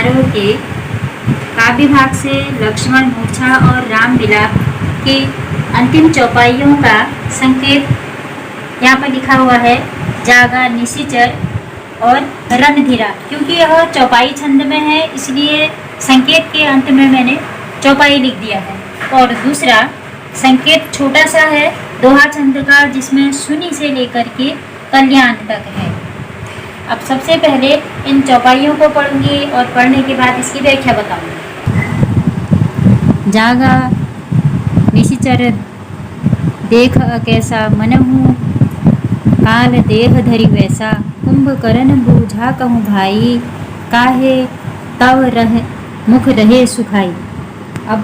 समारोह के काव्य भाग से लक्ष्मण मूर्छा और राम विलाप की अंतिम चौपाइयों का संकेत यहाँ पर लिखा हुआ है। जागा, निशिचर और रणधीरा। क्योंकि यह चौपाई छंद में है इसलिए संकेत के अंत में मैंने चौपाई लिख दिया है। और दूसरा संकेत छोटा सा है दोहा छंद का, जिसमें सुनी से लेकर के कल्याण तक है। अब सबसे पहले इन चौपाइयों को पढ़ूंगी और पढ़ने के बाद इसकी व्याख्या बताऊंगी। जागा, निशिचर देख कैसा मनहु, काल देह धरि वैसा, कुंभकर्ण बूझा कहूँ भाई, काहे तव रह मुख रहे सुखाई। अब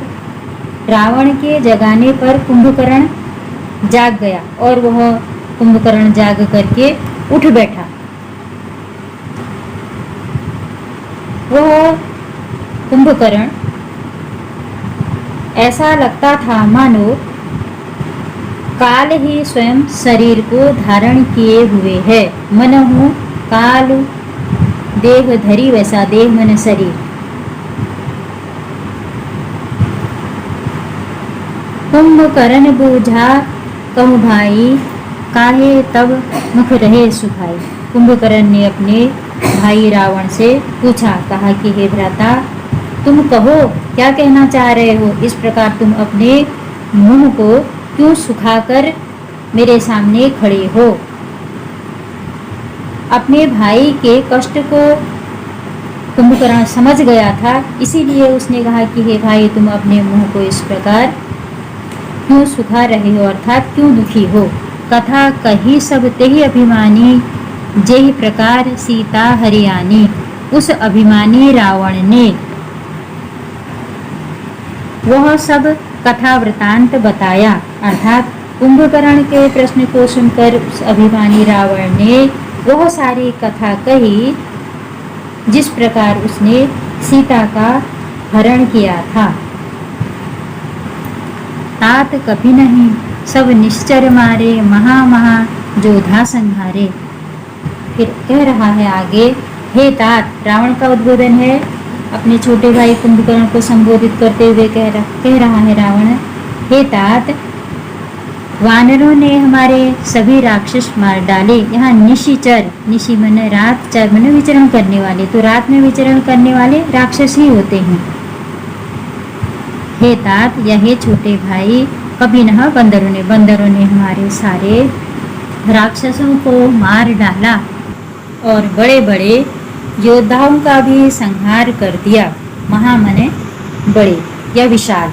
रावण के जगाने पर कुंभकर्ण जाग गया और वह कुंभकर्ण जाग करके उठ बैठा। वह कुंभकर्ण ऐसा लगता था मानो काल ही स्वयं शरीर को धारण किए हुए है। मनहु काल देह धरी वैसा, देह मन शरीर। कुंभकर्ण बूझा कहूँ भाई, काहे तब मुख रहे सुखाई। कुंभकर्ण ने अपने भाई रावण से पूछा, कहा कि हे भ्राता, तुम कहो क्या कहना चाह रहे हो। इस प्रकार तुम अपने मुंह को क्यों सुखाकर मेरे सामने खड़े हो। अपने भाई के कष्ट को कुंभकर्ण समझ गया था, इसीलिए उसने कहा कि हे भाई, तुम अपने मुंह को इस प्रकार क्यों सुखा रहे हो, अर्थात क्यों दुखी हो। कथा कही सब तेहि अभिमानी, जेहि प्रकार सीता हरियाणी। उस अभिमानी रावण ने वह सब कथा वृतांत बताया, अर्थात कुंभकर्ण के प्रश्न को सुनकर उस अभिमानी रावण ने वह सारी कथा कही जिस प्रकार उसने सीता का हरण किया था। तात कभी नहीं सब निश्चर मारे, महा महा जोधा संहारे। फिर कह रहा है आगे, हे तात, रावण का उद्बोधन है। अपने छोटे भाई कुंभकर्ण को संबोधित करते हुए कह रहा है रावण, हे तात, वानरों ने हमारे सभी राक्षस मार डाले। यहाँ निशिचर, निशि मन रात, चर मन विचरण करने वाले, तो रात में विचरण करने वाले राक्षस ही होते हैं। हे तात या हे छोटे भाई, कभी न बंदरों ने हमारे सारे राक्षसों को मार डाला और बड़े बड़े योद्धाओं का भी संहार कर दिया। महामने बड़े या विशाल।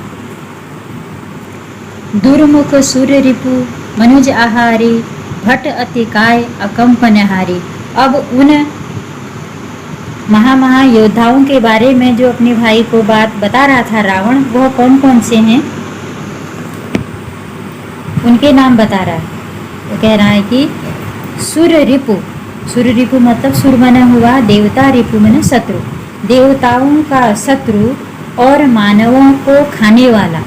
दुर्मुख सुर रिपु मनुज आहारी, भट अतिकाय अकंपनहारी। अब उन महा योद्धाओं के बारे में जो अपने भाई को बात बता रहा था रावण, वह कौन कौन से हैं उनके नाम बता रहा है। वो कह रहा है कि सुर रिपु, सुर रिपु मतलब सुर मना हुआ, देवता रिपु मना शत्रु, देवताओं का शत्रु और मानवों को खाने वाला।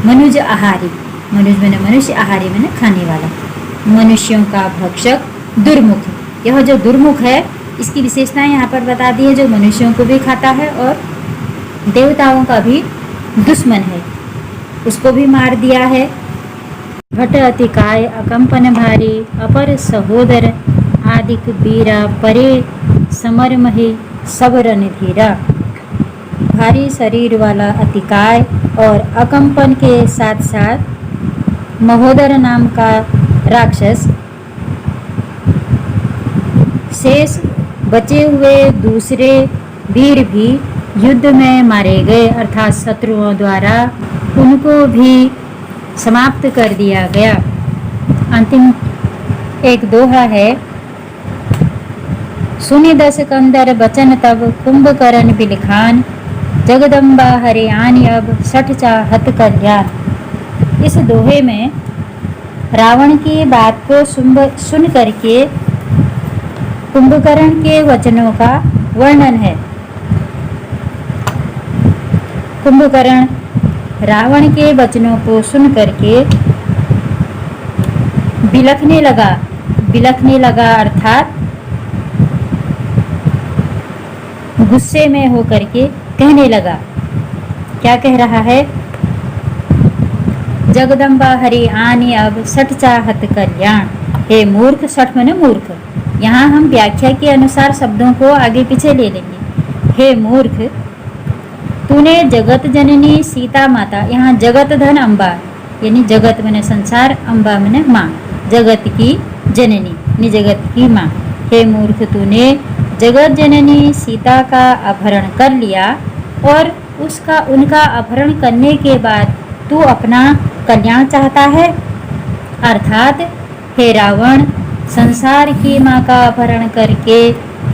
मनुज आहारी, मनुज मने मनुष्य, आहारी मने खाने वाला, मनुष्यों का भक्षक। दुर्मुख, यह जो दुर्मुख है इसकी विशेषताएं यहाँ पर बता दी है, जो मनुष्यों को भी खाता है और देवताओं का भी दुश्मन है, उसको भी मार दिया है। भट अतिकाय अकंपन भारी, अपर सहोदर आदिक बीरा, परे समर महे सब रणधीरा। भारी शरीर वाला अतिकाय और अकंपन के साथ साथ महोदर नाम का राक्षस, शेष बचे हुए दूसरे वीर भी युद्ध में मारे गए, अर्थात शत्रुओं द्वारा उनको भी समाप्त कर दिया गया। अंतिम एक दोहा है, सुनि दस कंदर बचन तब, कुंभकर्ण बिलखान, जगदम्बा हरियाणी अब, सठ चाहत कल्याण। इस दोहे में रावण की बात को सुन करके कुंभकर्ण के वचनों का वर्णन है। कुंभकर्ण रावण के वचनों को सुन करके बिलखने लगा, अर्थात गुस्से में होकर के कहने लगा। क्या कह रहा है? जगदम्बा हरि आनी अब सठ चाहत कल्याण। हे मूर्ख, सठ मने मूर्ख। यहाँ हम व्याख्या के अनुसार शब्दों को आगे पीछे ले लेंगे। हे मूर्ख, तूने जगत जननी सीता माता, यहाँ जगत धन अम्बा, यानी जगत मने संसार, अम्बा मने माँ, जगत की जननी यानी जगत की माँ। हे मूर्ख, तूने जगत जननी सीता का अपहरण कर लिया और उनका अपहरण करने के बाद तू अपना कल्याण चाहता है। अर्थात हे रावण, संसार की माँ का अपहरण करके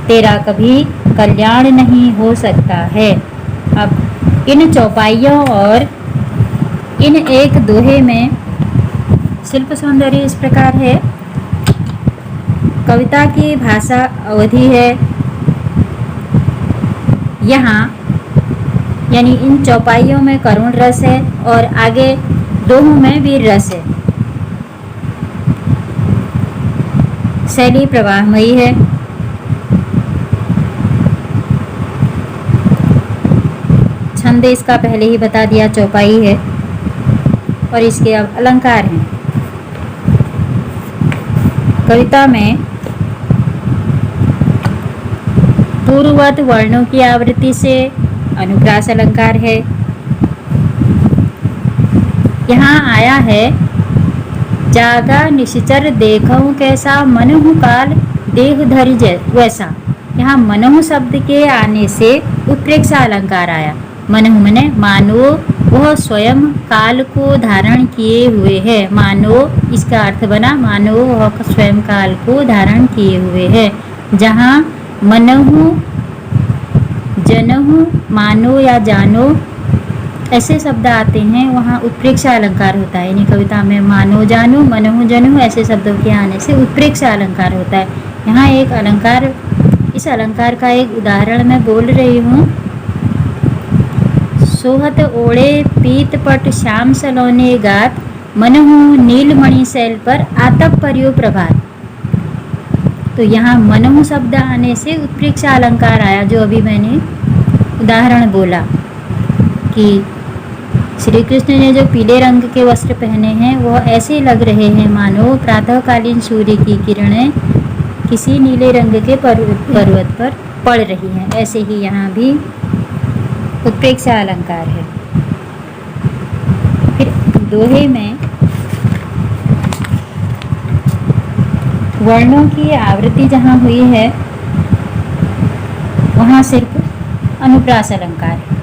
तेरा कभी कल्याण नहीं हो सकता है। अब इन चौपाइयों और इन एक दोहे में शिल्प सौंदर्य इस प्रकार है। कविता की भाषा अवधि है। यहाँ यानी इन चौपाइयों में करुण रस है और आगे दोहों में वीर रस है। शैली प्रवाहमयी है। छंद इसका पहले ही बता दिया, चौपाई है। और इसके अब अलंकार हैं। कविता में पूर्ववत वर्णों की आवृत्ति से अनुप्रास अलंकार है। यहाँ आया है जागा निश्चर देखऊं कैसा, मनहु काल देह धरि वैसा। यहाँ मनहु शब्द के आने से उत्प्रेक्षा अलंकार आया। मनहु मने मानो वह स्वयं काल को धारण किए हुए है। मानो इसका अर्थ बना मानो वह स्वयं काल को धारण किए हुए है। जहाँ मनहु, जनहु, मानो या जानो ऐसे शब्द आते हैं वहाँ उत्प्रेक्षा अलंकार होता है। यानी कविता में मानो, जानो, मनहु, जनहु ऐसे शब्दों के आने से उत्प्रेक्षा अलंकार होता है। यहाँ एक अलंकार, इस अलंकार का एक उदाहरण मैं बोल रही हूँ। सोहत ओढ़े पीत पट श्याम सलोने गात, मनहु नीलमणि शैल पर आतप पर्यो प्रभात। तो यहाँ मनहु शब्द आने से उत्प्रेक्षा अलंकार आया, जो अभी मैंने उदाहरण बोला कि श्री कृष्ण ने जो पीले रंग के वस्त्र पहने हैं वह ऐसे लग रहे हैं मानो प्रातःकालीन सूर्य की किरणें किसी नीले रंग के पर्वत पर पड़ रही हैं। ऐसे ही यहाँ भी उत्प्रेक्षा अलंकार है। फिर दोहे में वर्णों की आवृत्ति जहाँ हुई है वहाँ सिर्फ अनुप्रास अलंकार है।